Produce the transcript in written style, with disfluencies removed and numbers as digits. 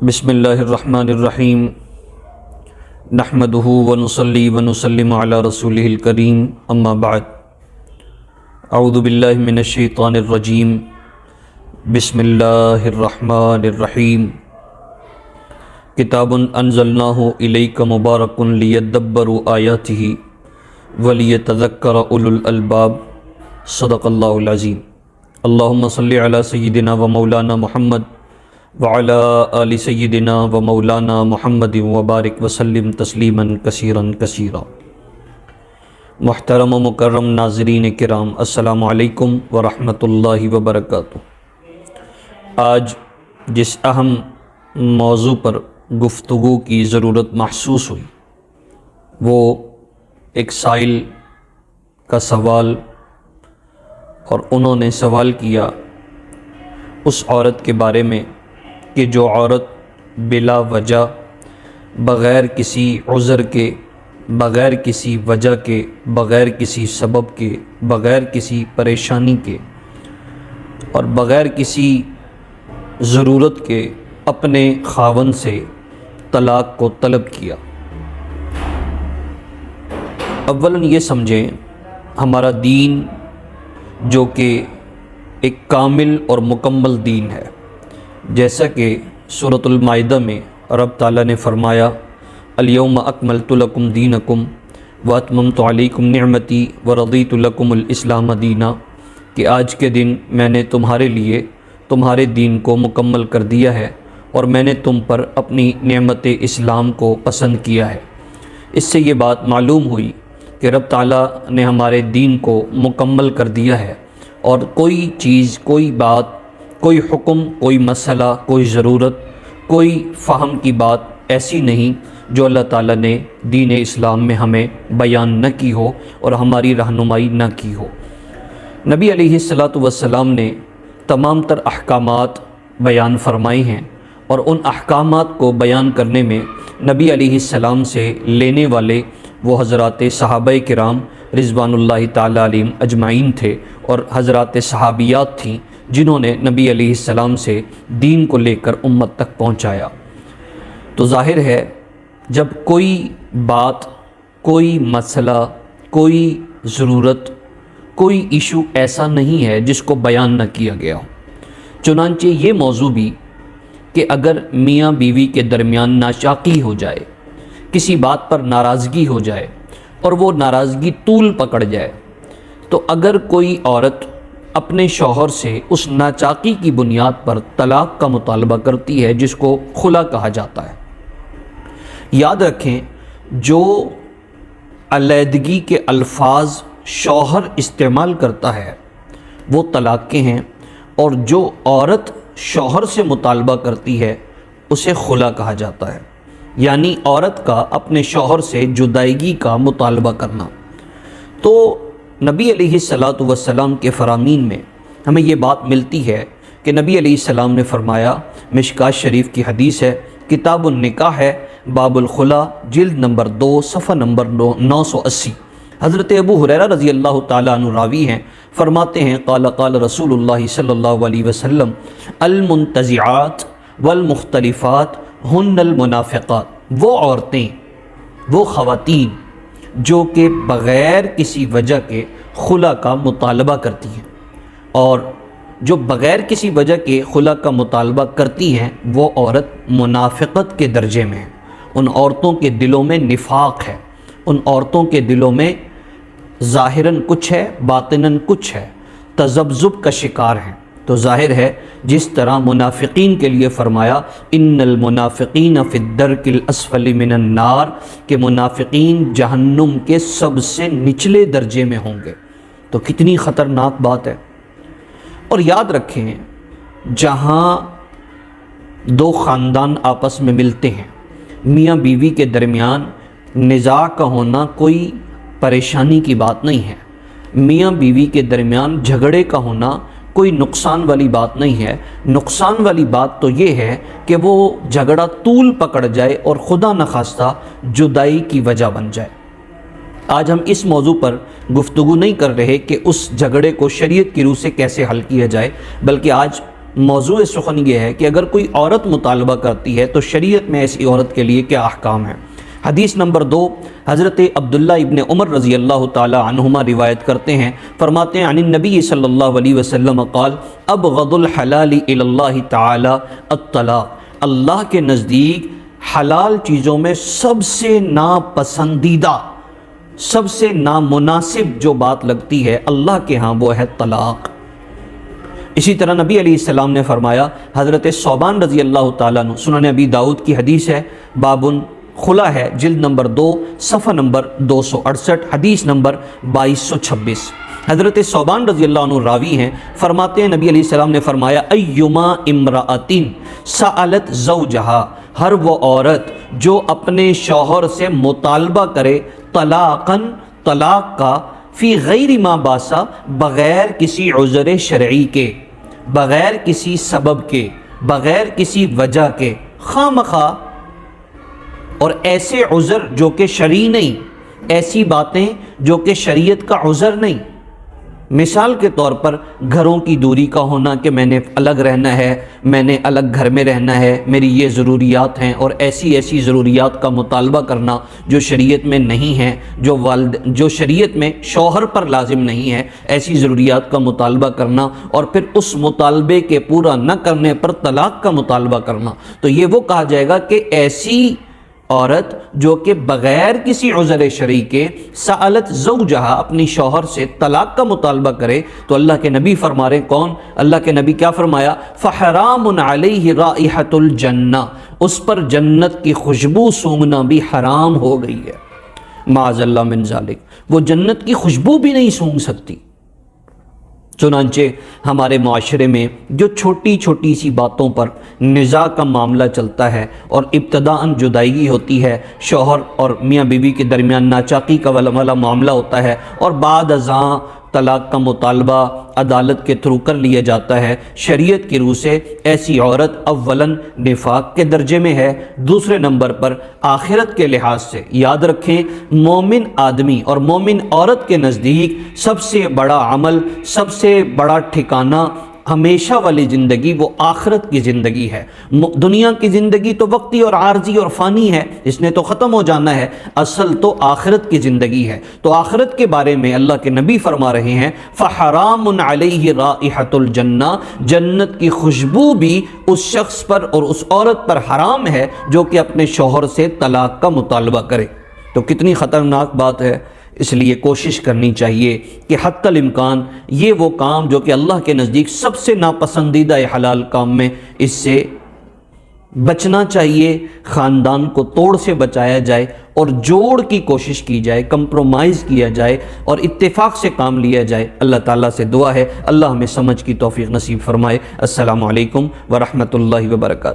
بسم اللہ الرحمن الرحیم نحمدہ ونصلی ونسلم علی رسولہ الکریم اما بعد اعوذ باللہ من الشیطان الرجیم بسم اللہ الرحمن الرحیم کتاب انزلناہ الیک مبارک لیدبروا آیاتہ ولیتذکر اولو الالباب صدق اللہ العظیم۔ اللہم صلی علی سیدنا و مولانا محمد وعلی آل سیدنا و مولانا محمد وبارک وسلم تسلیما کثیرا کثیرا۔ محترم و مکرم ناظرین کرام، السلام علیکم ورحمۃ اللہ وبرکاتہ۔ آج جس اہم موضوع پر گفتگو کی ضرورت محسوس ہوئی وہ ایک سائل کا سوال، اور انہوں نے سوال کیا اس عورت کے بارے میں کہ جو عورت بلا وجہ، بغیر کسی عذر کے، بغیر کسی وجہ کے، بغیر کسی سبب کے، بغیر کسی پریشانی کے اور بغیر کسی ضرورت کے اپنے خاوند سے طلاق کو طلب کیا۔ اولاً یہ سمجھیں، ہمارا دین جو کہ ایک کامل اور مکمل دین ہے، جیسا کہ سورۃ المائدہ میں رب تعالیٰ نے فرمایا الیوم اکملت لکم دینکم واتممت علیکم نعمتی ورضیت لکم الاسلام دینا، کہ آج کے دن میں نے تمہارے لیے تمہارے دین کو مکمل کر دیا ہے اور میں نے تم پر اپنی نعمت اسلام کو پسند کیا ہے۔ اس سے یہ بات معلوم ہوئی کہ رب تعالیٰ نے ہمارے دین کو مکمل کر دیا ہے، اور کوئی چیز، کوئی بات، کوئی حکم، کوئی مسئلہ، کوئی ضرورت، کوئی فہم کی بات ایسی نہیں جو اللہ تعالیٰ نے دین اسلام میں ہمیں بیان نہ کی ہو اور ہماری رہنمائی نہ کی ہو۔ نبی علیہ السلام نے تمام تر احکامات بیان فرمائے ہیں، اور ان احکامات کو بیان کرنے میں نبی علیہ السلام سے لینے والے وہ حضرات صحابہ کرام رضوان اللہ تعالیٰ علیہم اجمعین تھے، اور حضرات صحابیات تھیں جنہوں نے نبی علیہ السلام سے دین کو لے کر امت تک پہنچایا۔ تو ظاہر ہے جب کوئی بات، کوئی مسئلہ، کوئی ضرورت، کوئی ایشو ایسا نہیں ہے جس کو بیان نہ کیا گیا ہو۔ چنانچہ یہ موضوع بھی کہ اگر میاں بیوی کے درمیان ناچاقی ہو جائے، کسی بات پر ناراضگی ہو جائے اور وہ ناراضگی طول پکڑ جائے، تو اگر کوئی عورت اپنے شوہر سے اس ناچاقی کی بنیاد پر طلاق کا مطالبہ کرتی ہے، جس کو خلا کہا جاتا ہے، یاد رکھیں جو علیحدگی کے الفاظ شوہر استعمال کرتا ہے وہ طلاق کے ہیں، اور جو عورت شوہر سے مطالبہ کرتی ہے اسے خلا کہا جاتا ہے، یعنی عورت کا اپنے شوہر سے جدائیگی کا مطالبہ کرنا۔ تو نبی علیہ السلام کے فرامین میں ہمیں یہ بات ملتی ہے کہ نبی علیہ السلام نے فرمایا، مشکات شریف کی حدیث ہے، کتاب النکاح ہے، باب الخلا، جلد نمبر 2، صفحہ نمبر 980۔ حضرت ابو ہریرہ رضی اللہ تعالیٰ عنہ راوی ہیں، فرماتے ہیں قال قال رسول اللہ صلی اللہ علیہ وسلم المنتزعات والمختلفات ہن المنافقات۔ وہ عورتیں، وہ خواتین جو کہ بغیر کسی وجہ کے خلا کا مطالبہ کرتی ہیں، اور جو بغیر کسی وجہ کے خلا کا مطالبہ کرتی ہیں وہ عورت منافقت کے درجے میں ہے۔ ان عورتوں کے دلوں میں نفاق ہے، ان عورتوں کے دلوں میں ظاہراً کچھ ہے، باطناً کچھ ہے، تذبذب کا شکار ہیں۔ تو ظاہر ہے جس طرح منافقین کے لیے فرمایا ان المنافقین فی الدرک الاسفل من النار، کہ منافقین جہنم کے سب سے نچلے درجے میں ہوں گے، تو کتنی خطرناک بات ہے۔ اور یاد رکھیں، جہاں دو خاندان آپس میں ملتے ہیں، میاں بیوی کے درمیان نزاع کا ہونا کوئی پریشانی کی بات نہیں ہے، میاں بیوی کے درمیان جھگڑے کا ہونا کوئی نقصان والی بات نہیں ہے۔ نقصان والی بات تو یہ ہے کہ وہ جھگڑا طول پکڑ جائے اور خدا نخواستہ جدائی کی وجہ بن جائے۔ آج ہم اس موضوع پر گفتگو نہیں کر رہے کہ اس جھگڑے کو شریعت کی روح سے کیسے حل کیا جائے، بلکہ آج موضوع سخن یہ ہے کہ اگر کوئی عورت مطالبہ کرتی ہے تو شریعت میں ایسی عورت کے لیے کیا احکام ہیں۔ حدیث نمبر 2، حضرت عبداللہ ابن عمر رضی اللہ تعالی عنہما روایت کرتے ہیں، فرماتے ہیں عن النبی صلی اللہ علیہ وسلم قال ابغض الحلال الی اللہ تعالی الطلاق، اللہ کے نزدیک حلال چیزوں میں سب سے ناپسندیدہ، سب سے نامناسب جو بات لگتی ہے اللہ کے ہاں وہ ہے طلاق۔ اسی طرح نبی علیہ السلام نے فرمایا، حضرت ثوبان رضی اللہ تعالیٰ عنہ، سنن ابی داؤد کی حدیث ہے، بابن خلا ہے، جلد نمبر 2، صفحہ نمبر 268، حدیث نمبر 2226۔ حضرت ثوبان رضی اللہ عنہ راوی ہیں، فرماتے ہیں نبی علیہ السلام نے فرمایا ایما امرأۃ سألت زوجہا، ہر وہ عورت جو اپنے شوہر سے مطالبہ کرے طلاقاً، طلاق کا، فی غیر ما باسا، بغیر کسی عذر شرعی کے، بغیر کسی سبب کے، بغیر کسی وجہ کے، خواہ مخواہ، اور ایسے عذر جو کہ شرعی نہیں، ایسی باتیں جو کہ شریعت کا عذر نہیں۔ مثال کے طور پر گھروں کی دوری کا ہونا کہ میں نے الگ رہنا ہے، میں نے الگ گھر میں رہنا ہے، میری یہ ضروریات ہیں، اور ایسی ضروریات کا مطالبہ کرنا جو شریعت میں نہیں ہے، جو شریعت میں شوہر پر لازم نہیں ہے، ایسی ضروریات کا مطالبہ کرنا، اور پھر اس مطالبے کے پورا نہ کرنے پر طلاق کا مطالبہ کرنا، تو یہ وہ کہا جائے گا کہ ایسی عورت جو کہ بغیر کسی عذر شرعی کے سألت زوجہا، اپنی شوہر سے طلاق کا مطالبہ کرے، تو اللہ کے نبی فرما رہے، کون؟ اللہ کے نبی کیا فرمایا؟ فحرام علیہ رائحۃ الجنہ، اس پر جنت کی خوشبو سونگھنا بھی حرام ہو گئی ہے، معاذ اللہ من ذالک، وہ جنت کی خوشبو بھی نہیں سونگھ سکتی۔ چنانچہ ہمارے معاشرے میں جو چھوٹی چھوٹی سی باتوں پر نزاع کا معاملہ چلتا ہے اور ابتداءً جدائیگی ہوتی ہے، شوہر اور میاں بیوی کے درمیان ناچاقی کا والا معاملہ ہوتا ہے، اور بعد ازاں طلاق کا مطالبہ عدالت کے تھرو کر لیا جاتا ہے، شریعت کی روح سے ایسی عورت اولاً نفاق کے درجے میں ہے، دوسرے نمبر پر آخرت کے لحاظ سے یاد رکھیں، مومن آدمی اور مومن عورت کے نزدیک سب سے بڑا عمل، سب سے بڑا ٹھکانہ ہمیشہ والی زندگی وہ آخرت کی زندگی ہے۔ دنیا کی زندگی تو وقتی اور عارضی اور فانی ہے، اس نے تو ختم ہو جانا ہے، اصل تو آخرت کی زندگی ہے۔ تو آخرت کے بارے میں اللہ کے نبی فرما رہے ہیں فحرام علیہ رائحۃ الجنہ، جنت کی خوشبو بھی اس شخص پر اور اس عورت پر حرام ہے جو کہ اپنے شوہر سے طلاق کا مطالبہ کرے۔ تو کتنی خطرناک بات ہے، اس لیے کوشش کرنی چاہیے کہ حتی الامکان یہ وہ کام جو کہ اللہ کے نزدیک سب سے ناپسندیدہ حلال کام میں، اس سے بچنا چاہیے، خاندان کو توڑ سے بچایا جائے اور جوڑ کی کوشش کی جائے، کمپرومائز کیا جائے اور اتفاق سے کام لیا جائے۔ اللہ تعالیٰ سے دعا ہے اللہ ہمیں سمجھ کی توفیق نصیب فرمائے۔ السلام علیکم ورحمۃ اللہ وبرکاتہ۔